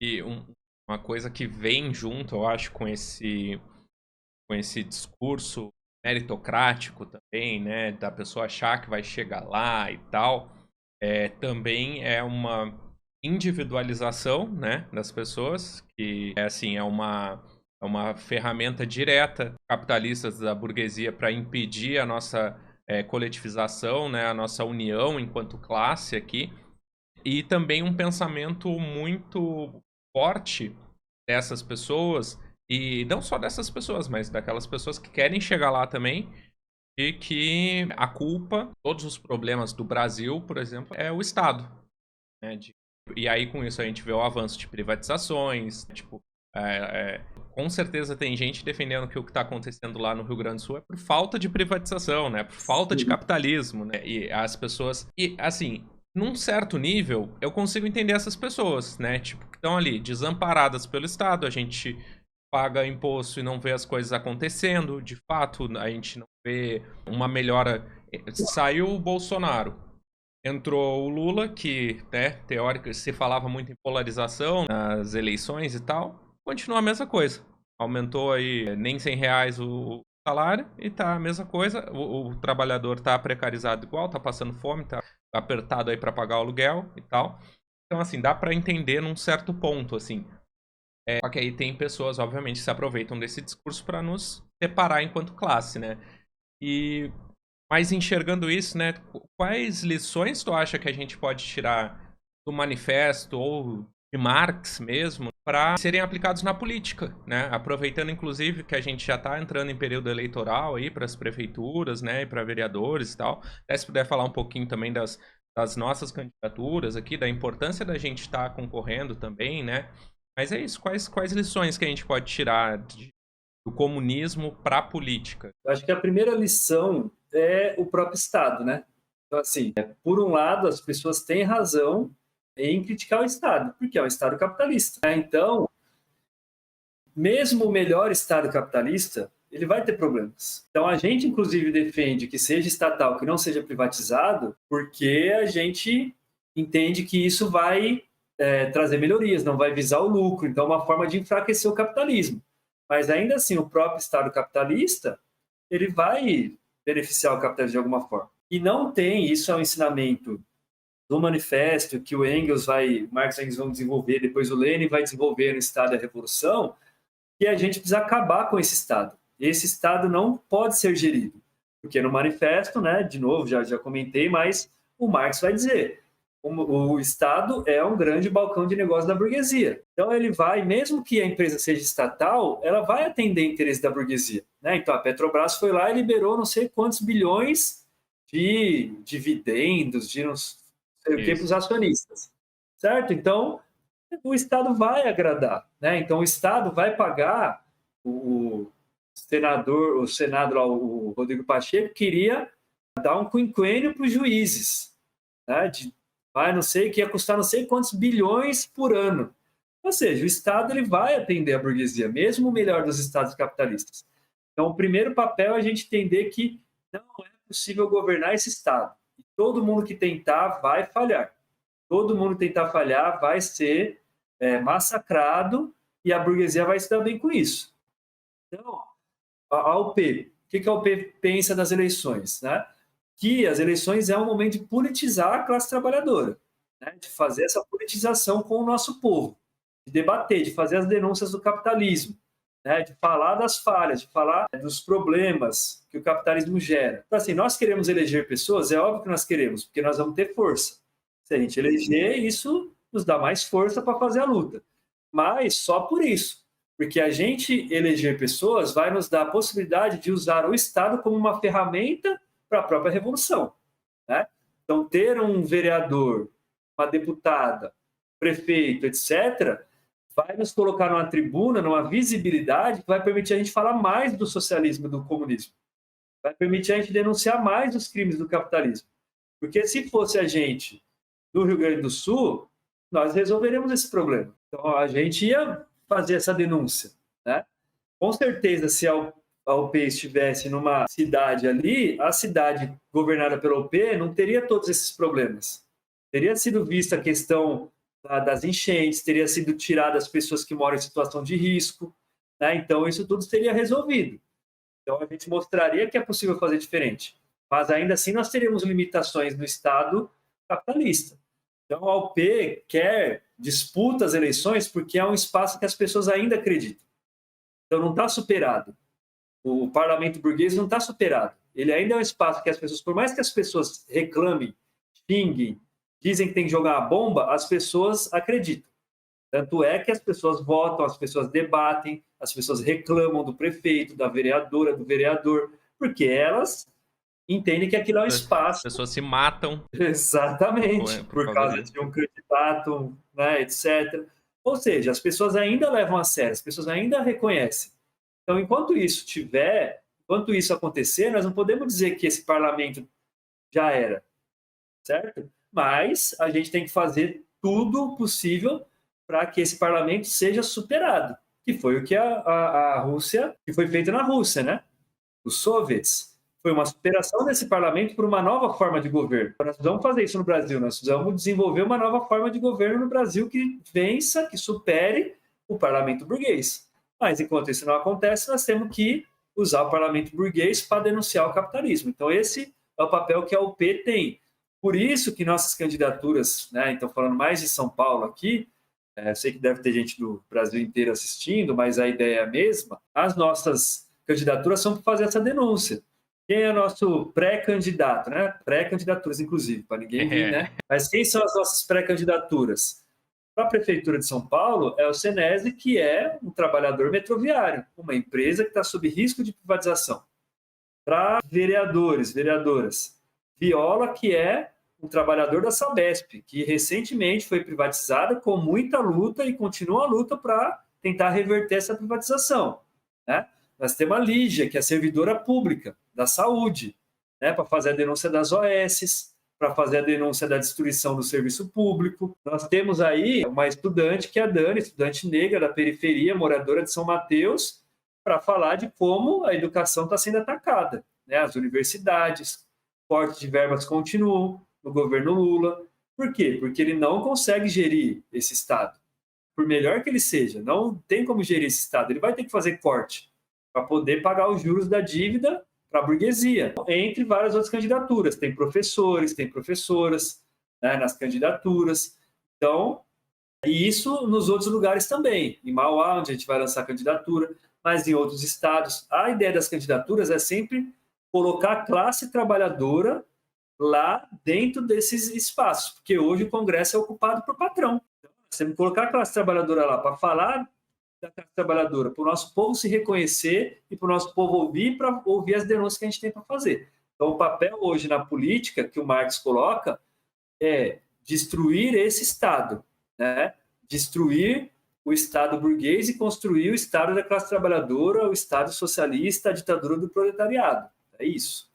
E uma coisa que vem junto, eu acho, com esse discurso meritocrático também, né, da pessoa achar que vai chegar lá e tal, também é uma individualização, né, das pessoas, que é assim, é uma ferramenta direta capitalistas da burguesia para impedir a nossa coletivização, né, a nossa união enquanto classe aqui, e também um pensamento muito forte dessas pessoas, e não só dessas pessoas, mas daquelas pessoas que querem chegar lá também, e que a culpa, todos os problemas do Brasil, por exemplo, é o Estado, né? E aí com isso a gente vê o avanço de privatizações, tipo, com certeza tem gente defendendo que o que está acontecendo lá no Rio Grande do Sul é por falta de privatização, né? Por falta de Sim. capitalismo, né? E as pessoas... E, assim, num certo nível, eu consigo entender essas pessoas, né? Tipo, que estão ali desamparadas pelo Estado, a gente paga imposto e não vê as coisas acontecendo, de fato, a gente não vê uma melhora. Saiu o Bolsonaro, entrou o Lula, que, né, teórico, se falava muito em polarização nas eleições e tal, continua a mesma coisa. Aumentou aí nem R$ 100 o salário e tá a mesma coisa. O trabalhador tá precarizado igual, tá passando fome, tá apertado aí para pagar o aluguel e tal. Então, assim, dá para entender num certo ponto, assim. Só que aí tem pessoas, obviamente, que se aproveitam desse discurso para nos separar enquanto classe, né? E mas enxergando isso, né, quais lições tu acha que a gente pode tirar do manifesto ou de Marx mesmo para serem aplicados na política, né? Aproveitando inclusive que a gente já está entrando em período eleitoral aí para as prefeituras, né, e para vereadores e tal. Até se puder falar um pouquinho também das nossas candidaturas aqui, da importância da gente estar concorrendo também, né? Mas é isso, quais lições que a gente pode tirar do comunismo para a política? Eu acho que a primeira lição é o próprio Estado, né? Então, assim, por um lado, as pessoas têm razão em criticar o Estado, porque é um Estado capitalista, né? Então, mesmo o melhor Estado capitalista, ele vai ter problemas. Então, a gente, inclusive, defende que seja estatal, que não seja privatizado, porque a gente entende que isso vai trazer melhorias, não vai visar o lucro. Então, é uma forma de enfraquecer o capitalismo. Mas, ainda assim, o próprio Estado capitalista, ele vai beneficiar o capitalismo de alguma forma. E não tem, isso é um ensinamento do manifesto que o Engels vai, Marx e Engels vão desenvolver, depois o Lenin vai desenvolver no Estado da Revolução, que a gente precisa acabar com esse Estado. Esse Estado não pode ser gerido, porque no manifesto, né, de novo, já comentei, mas o Marx vai dizer o Estado é um grande balcão de negócio da burguesia. Então ele vai, mesmo que a empresa seja estatal, ela vai atender interesse da burguesia. Né? Então a Petrobras foi lá e liberou não sei quantos bilhões de dividendos, de não sei o que, para os Isso. acionistas. Certo? Então, o Estado vai agradar, né? Então o Estado vai pagar o senador, o Senado lá, o Rodrigo Pacheco queria dar um quinquênio para os juízes, né? Vai não sei que ia custar não sei quantos bilhões por ano. Ou seja, o Estado ele vai atender a burguesia, mesmo o melhor dos estados capitalistas. Então, o primeiro papel é a gente entender que não é possível governar esse Estado. E todo mundo que tentar vai falhar. Todo mundo que tentar falhar vai ser massacrado e a burguesia vai se dar bem com isso. Então, a UP, o que a UP pensa das eleições? Né? Que as eleições é um momento de politizar a classe trabalhadora, né? De fazer essa politização com o nosso povo, de debater, de fazer as denúncias do capitalismo, né? De falar das falhas, de falar dos problemas que o capitalismo gera. Então, assim, nós queremos eleger pessoas, é óbvio que nós queremos, porque nós vamos ter força. Se a gente eleger, isso nos dá mais força para fazer a luta. Mas só por isso, porque a gente eleger pessoas vai nos dar a possibilidade de usar o Estado como uma ferramenta para a própria revolução. Né? Então, ter um vereador, uma deputada, prefeito, etc., vai nos colocar numa tribuna, numa visibilidade que vai permitir a gente falar mais do socialismo e do comunismo. Vai permitir a gente denunciar mais os crimes do capitalismo. Porque se fosse a gente do Rio Grande do Sul, nós resolveremos esse problema. Então, a gente ia fazer essa denúncia. Né? Com certeza, se a UP estivesse numa cidade ali, a cidade governada pela UP não teria todos esses problemas. Teria sido vista a questão das enchentes, teria sido tirado as pessoas que moram em situação de risco, né? Então, isso tudo seria resolvido. Então, a gente mostraria que é possível fazer diferente. Mas, ainda assim, nós teríamos limitações no Estado capitalista. Então, a UP disputa as eleições porque é um espaço que as pessoas ainda acreditam. Então, não está superado. O parlamento burguês não está superado. Ele ainda é um espaço que as pessoas, por mais que as pessoas reclamem, xinguem, dizem que tem que jogar a bomba, as pessoas acreditam. Tanto é que as pessoas votam, as pessoas debatem, as pessoas reclamam do prefeito, da vereadora, do vereador, porque elas entendem que aquilo é um espaço. As pessoas se matam. Exatamente, por causa de um candidato, né, etc. Ou seja, as pessoas ainda levam a sério, as pessoas ainda reconhecem. Então, enquanto isso acontecer, nós não podemos dizer que esse parlamento já era, certo? Mas a gente tem que fazer tudo possível para que esse parlamento seja superado, que foi o que a Rússia, que foi feito na Rússia, né? Os soviets. Foi uma superação desse parlamento por uma nova forma de governo. Nós precisamos fazer isso no Brasil, nós precisamos desenvolver uma nova forma de governo no Brasil que vença, que supere o parlamento burguês. Mas, enquanto isso não acontece, nós temos que usar o parlamento burguês para denunciar o capitalismo. Então, esse é o papel que a UP tem. Por isso que nossas candidaturas, né, então falando mais de São Paulo aqui, eu sei que deve ter gente do Brasil inteiro assistindo, mas a ideia é a mesma, as nossas candidaturas são para fazer essa denúncia. Quem é nosso pré-candidato, né? Pré-candidaturas, inclusive, para ninguém vir, né? Mas quem são as nossas pré-candidaturas? Para a Prefeitura de São Paulo, é o Senese, que é um trabalhador metroviário, uma empresa que está sob risco de privatização. Para vereadores, vereadoras, Viola, que é um trabalhador da Sabesp, que recentemente foi privatizada com muita luta e continua a luta para tentar reverter essa privatização, né? Nós temos a Lígia, que é servidora pública da saúde, né, para fazer a denúncia das OS, para fazer a denúncia da destruição do serviço público. Nós temos aí uma estudante, que é a Dani, estudante negra da periferia, moradora de São Mateus, para falar de como a educação está sendo atacada, né? As universidades, cortes de verbas continuam no governo Lula. Por quê? Porque ele não consegue gerir esse Estado. Por melhor que ele seja, não tem como gerir esse Estado. Ele vai ter que fazer corte para poder pagar os juros da dívida para a burguesia, entre várias outras candidaturas. Tem professores, tem professoras, né, nas candidaturas. Então, e isso nos outros lugares também. Em Mauá, onde a gente vai lançar a candidatura, mas em outros estados. A ideia das candidaturas é sempre colocar a classe trabalhadora lá dentro desses espaços, porque hoje o Congresso é ocupado por patrão. Então, nós temos que colocar a classe trabalhadora lá para falar da classe trabalhadora, para o nosso povo se reconhecer e para o nosso povo ouvir, para ouvir as denúncias que a gente tem para fazer. Então, o papel hoje na política que o Marx coloca é destruir esse Estado, né? Destruir o Estado burguês e construir o Estado da classe trabalhadora, o Estado socialista, a ditadura do proletariado. É isso.